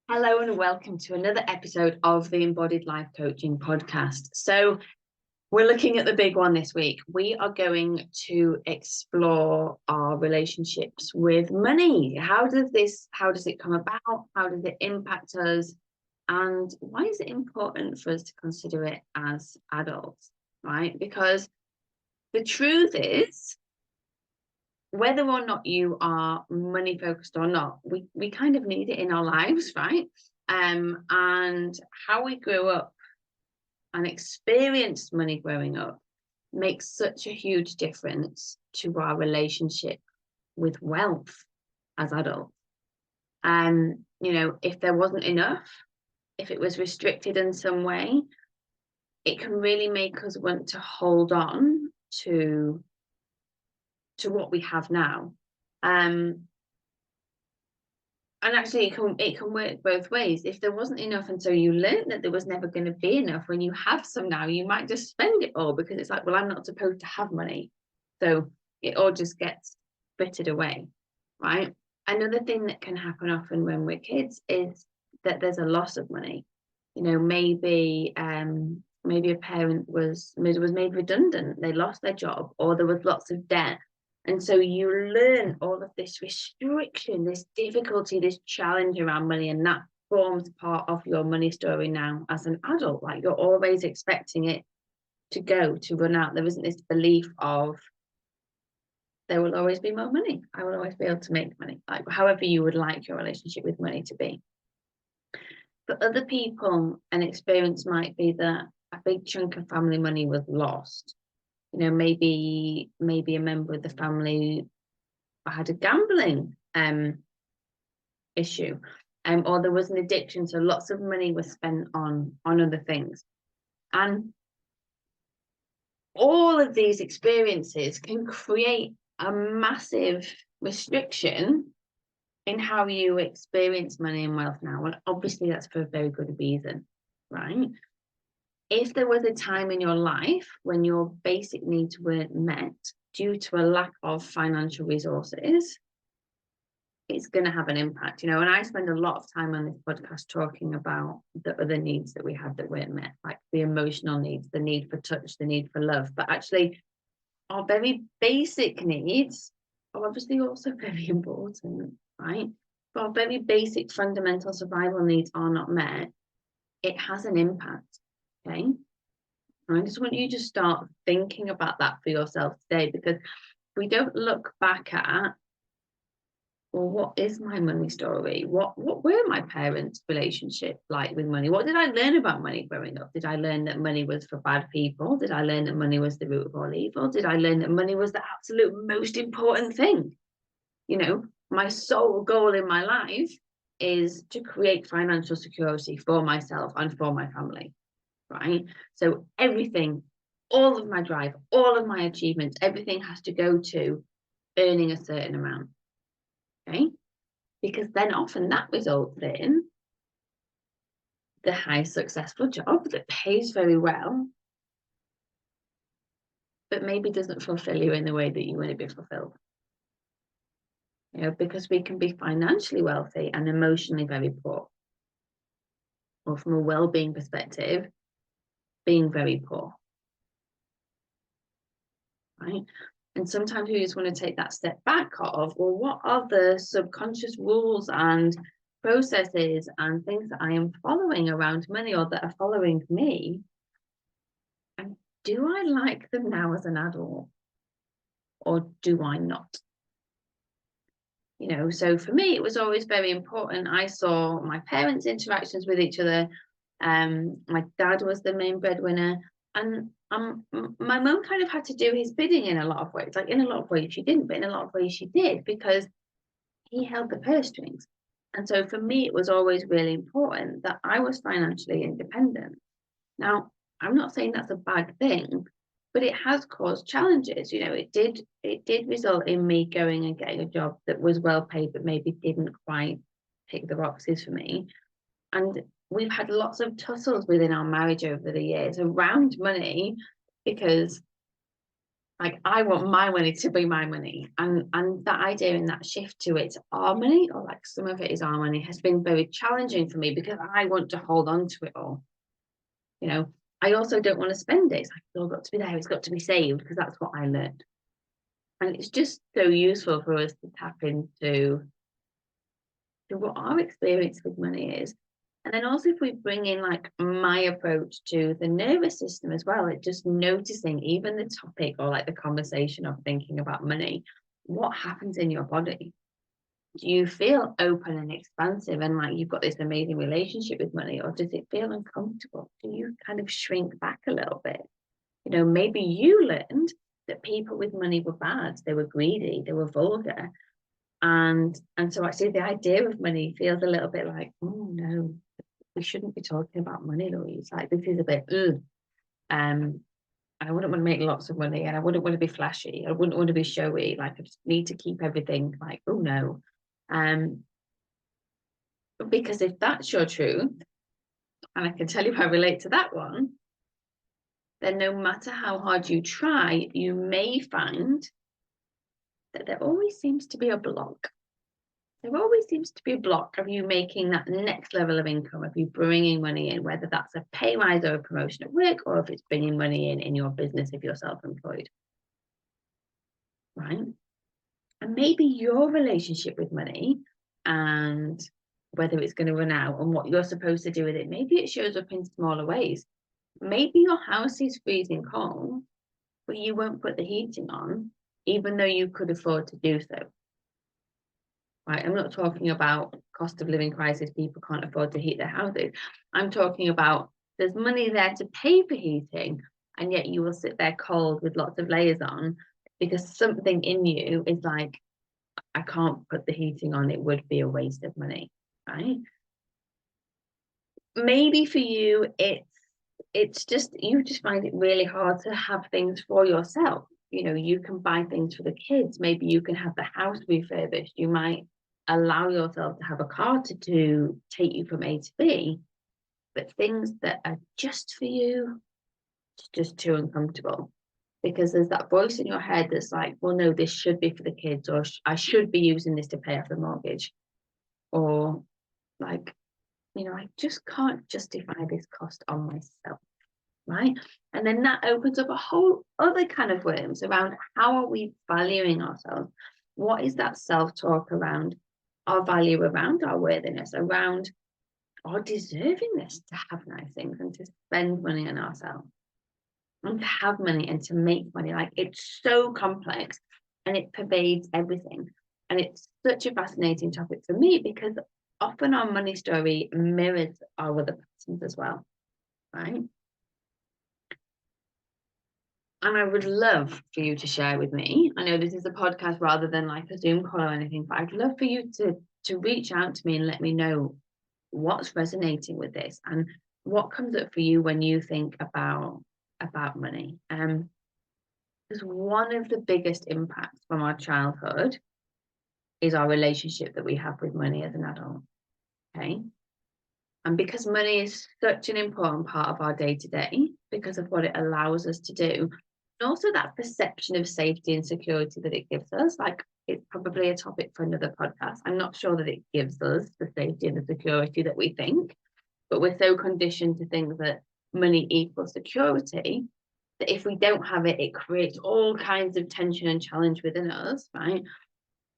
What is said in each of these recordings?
Hello and welcome to another episode of the Embodied Life Coaching Podcast. So we're looking at the big one this week. We are going to explore our relationships with money. How does it come about? How does it impact us? And why is it important for us to consider it as adults, right? Because the truth is, whether or not you are money focused or not, we kind of need it in our lives, right? And how we grew up and experienced money growing up makes such a huge difference to our relationship with wealth as adults. If there wasn't enough, if it was restricted in some way, it can really make us want to hold on to what we have now. And actually it can work both ways. If there wasn't enough and so you learned that there was never going to be enough, when you have some now, you might just spend it all because it's like, well, I'm not supposed to have money. So it all just gets frittered away, right? Another thing that can happen often when we're kids is that there's a loss of money. Maybe a parent was made redundant, they lost their job, or there was lots of debt. And so you learn all of this restriction, this difficulty, this challenge around money, and that forms part of your money story now as an adult. Like, you're always expecting it to run out. There isn't this belief of there will always be more money. I will always be able to make money, like however you would like your relationship with money to be. For other people, an experience might be that a big chunk of family money was lost. Maybe a member of the family had a gambling issue, or there was an addiction, so lots of money was spent on other things. And all of these experiences can create a massive restriction in how you experience money and wealth now. And obviously that's for a very good reason, right? If there was a time in your life when your basic needs weren't met due to a lack of financial resources, it's going to have an impact, and I spend a lot of time on this podcast talking about the other needs that we had that weren't met, like the emotional needs, the need for touch, the need for love. But actually, our very basic needs are obviously also very important, right? If our very basic fundamental survival needs are not met, it has an impact, okay? And I just want you to start thinking about that for yourself today, because we don't look back at, well, what is my money story? What were my parents' relationship like with money? What did I learn about money growing up? Did I learn that money was for bad people? Did I learn that money was the root of all evil? Did I learn that money was the absolute most important thing? My sole goal in my life is to create financial security for myself and for my family, right? So everything, all of my drive, all of my achievements, everything has to go to earning a certain amount. Okay, because then often that results in the high successful job that pays very well, but maybe doesn't fulfill you in the way that you want to be fulfilled. Because we can be financially wealthy and emotionally very poor, or from a well-being perspective, being very poor, right? And sometimes we just want to take that step back of, well, what are the subconscious rules and processes and things that I am following around money, or that are following me? And do I like them now as an adult, or do I not? So for me, it was always very important. I saw my parents' interactions with each other. My dad was the main breadwinner, and my mum kind of had to do his bidding in a lot of ways. Like, in a lot of ways she didn't, but in a lot of ways she did, because he held the purse strings. And so for me, it was always really important that I was financially independent. Now, I'm not saying that's a bad thing, but it has caused challenges. It did result in me going and getting a job that was well paid, but maybe didn't quite tick the boxes for me. And we've had lots of tussles within our marriage over the years around money, because Like, I want my money to be my money. And that idea and that shift to it's our money, or like some of it is our money, has been very challenging for me because I want to hold on to it all. You know, I also don't want to spend it. It's like, it's all got to be there. It's got to be saved, because that's what I learned. And it's just so useful for us to tap into what our experience with money is. And then also, if we bring in like my approach to the nervous system as well, it just noticing even the topic or like the conversation of thinking about money, what happens in your body? Do you feel open and expansive and like you've got this amazing relationship with money, or does it feel uncomfortable? Do you kind of shrink back a little bit? You know, maybe you learned that people with money were bad, they were greedy, they were vulgar. And so actually the idea of money feels a little bit like, oh no, we shouldn't be talking about money, Louise. Like, this is a bit, I wouldn't want to make lots of money, and I wouldn't want to be flashy. I wouldn't want to be showy. Like, I just need to keep everything like, oh no. Because if that's your truth, and I can tell you I relate to that one, then no matter how hard you try, you may find that there always seems to be a block. There always seems to be a block of you making that next level of income, of you bringing money in, whether that's a pay rise or a promotion at work, or if it's bringing money in your business if you're self-employed, right? And maybe your relationship with money and whether it's going to run out and what you're supposed to do with it, maybe it shows up in smaller ways. Maybe your house is freezing cold, but you won't put the heating on, even though you could afford to do so. Right? I'm not talking about cost of living crisis, people can't afford to heat their houses. I'm talking about there's money there to pay for heating, and yet you will sit there cold with lots of layers on because something in you is like, I can't put the heating on, it would be a waste of money, right? Maybe for you, it's just, you just find it really hard to have things for yourself. You know, you can buy things for the kids. Maybe you can have the house refurbished. You might allow yourself to have a car to take you from A to B. But things that are just for you, it's just too uncomfortable. Because there's that voice in your head that's like, well, no, this should be for the kids, or I should be using this to pay off the mortgage. Or like, you know, I just can't justify this cost on myself. Right? And then that opens up a whole other kind of worms around how are we valuing ourselves? What is that self-talk around our value, around our worthiness, around our deservingness to have nice things and to spend money on ourselves and to have money and to make money? Like, it's so complex and it pervades everything. And it's such a fascinating topic for me because often our money story mirrors our other patterns as well, right? And I would love for you to share with me. I know this is a podcast rather than like a Zoom call or anything, but I'd love for you to reach out to me and let me know what's resonating with this and what comes up for you when you think about money. Because one of the biggest impacts from our childhood is our relationship that we have with money as an adult. Okay. And because money is such an important part of our day-to-day, because of what it allows us to do, and also that perception of safety and security that it gives us, like, it's probably a topic for another podcast. I'm not sure that it gives us the safety and the security that we think, but we're so conditioned to think that money equals security that if we don't have it, it creates all kinds of tension and challenge within us, right?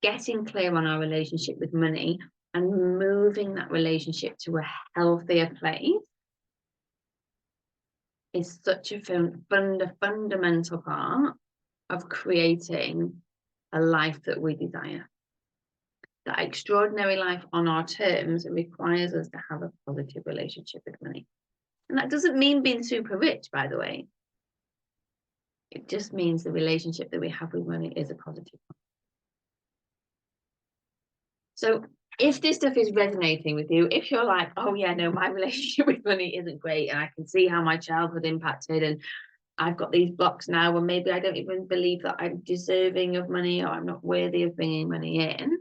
Getting clear on our relationship with money and moving that relationship to a healthier place is such a fundamental part of creating a life that we desire. That extraordinary life on our terms requires us to have a positive relationship with money. And that doesn't mean being super rich, by the way. It just means the relationship that we have with money is a positive one. So if this stuff is resonating with you, if you're like, oh yeah, no, my relationship with money isn't great, and I can see how my childhood impacted, and I've got these blocks now, and maybe I don't even believe that I'm deserving of money, or I'm not worthy of bringing money in,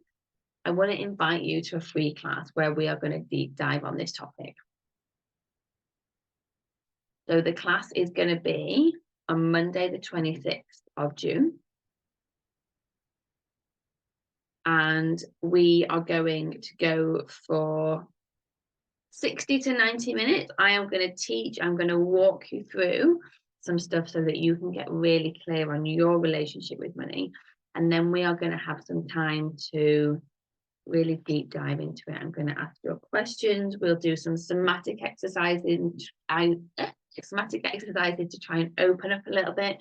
I want to invite you to a free class where we are going to deep dive on this topic. So the class is going to be on Monday, the 26th of June. And we are going to go for 60 to 90 minutes. I am going to teach, I'm going to walk you through some stuff so that you can get really clear on your relationship with money. And then we are going to have some time to really deep dive into it. I'm going to ask your questions. We'll do some somatic exercises to try and open up a little bit,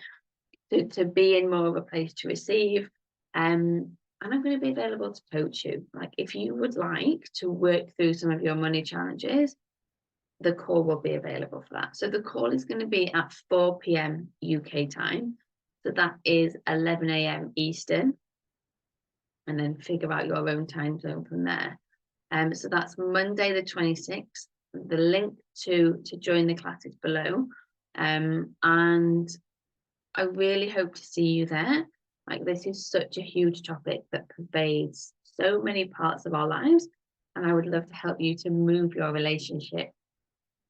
to be in more of a place to receive. And I'm going to be available to coach you. Like, if you would like to work through some of your money challenges, the call will be available for that. So the call is going to be at 4 p.m. UK time. So that is 11 a.m. Eastern. And then figure out your own time zone from there. So that's Monday the 26th. The link to join the class is below. And I really hope to see you there. Like, this is such a huge topic that pervades so many parts of our lives. And I would love to help you to move your relationship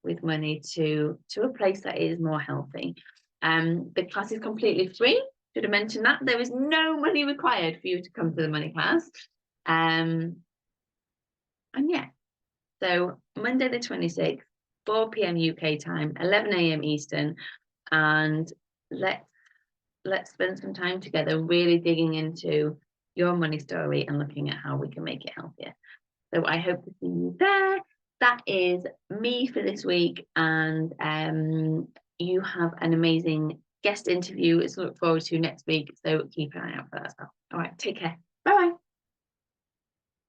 with money to a place that is more healthy. The class is completely free. Should have mentioned that. There is no money required for you to come to the money class. And yeah, so Monday the 26th, 4 p.m. UK time, 11 a.m. Eastern, and let's spend some time together really digging into your money story and looking at how we can make it healthier. So I hope to see you there. That is me for this week, and you have an amazing guest interview to look forward to next week, so keep an eye out for that as well. All right, take care. Bye bye.